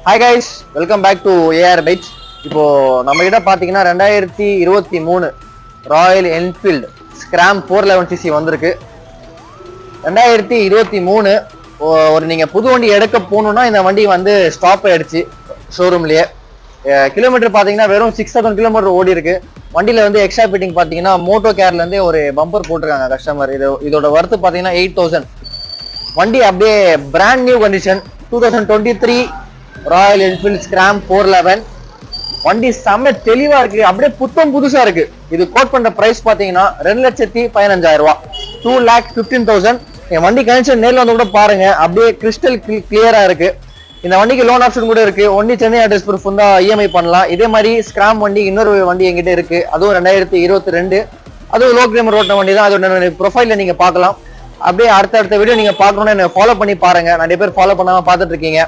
Hi guys, welcome back to AR bikes. இப்போ நம்ம கிட்ட பாத்தீங்கன்னா 2023 ராயல் என்ஃபீல்டு ஸ்கிராம் 411cc வந்திருக்கு. 2023 ஒரு நீங்க புது வண்டி எடுக்க போகணும்னா இந்த வண்டி வந்து ஸ்டாப் ஆயிடுச்சு ஷோரூம்லயே. கிலோமீட்டர் பாத்தீங்கன்னா வெறும் 6000 கிலோமீட்டர் ஓடி இருக்கு. வண்டியில வந்து எக்ஸ்ட்ரா ஃபிட்டிங் பாத்தீங்கன்னா மோட்டோ கேர்ல இருந்தே ஒரு பம்பர் போட்டிருக்காங்க கஸ்டமர். இதோட வர்த்து பாத்தீங்கன்னா 8000. வண்டி அப்படியே brand new condition 2023 Royal Enfield ஸ்கிராம் 411. வண்டி செம்ம தெளிவா இருக்கு, அப்படியே புத்தம் புதுசா இருக்கு. இது கோட் பண்ற பிரைஸ் பாத்தீங்கன்னா 2,15,000 ரூபாய், 2,15,000. என் வண்டி கனெக்ஷன் நேரில் வந்து கூட பாருங்க, அப்படியே கிறிஸ்டல் கிளியரா இருக்கு. இந்த வண்டிக்கு லோன் ஆப்ஷன் கூட இருக்கு. ஒன்லி சென்னை அட்ரஸ் ப்ரூஃப் தான் இஎம்ஐ பண்ணலாம். இதே மாதிரி ஸ்கிராம் வண்டி இன்னொரு வண்டி எங்கிட்ட இருக்கு, அதுவும் 2022, அதுவும் லோ கிலோமீட்டர் ஓட்டின வண்டி தான். அதோட ப்ரொஃபைல்ல நீங்க பார்க்கலாம். அப்படியே அடுத்த வீடியோ நீங்க பார்க்கணும்னு ஃபாலோ பண்ணி பாருங்க. நிறைய பேர் ஃபாலோ பண்ணாம பார்த்துட்டு இருக்கீங்க.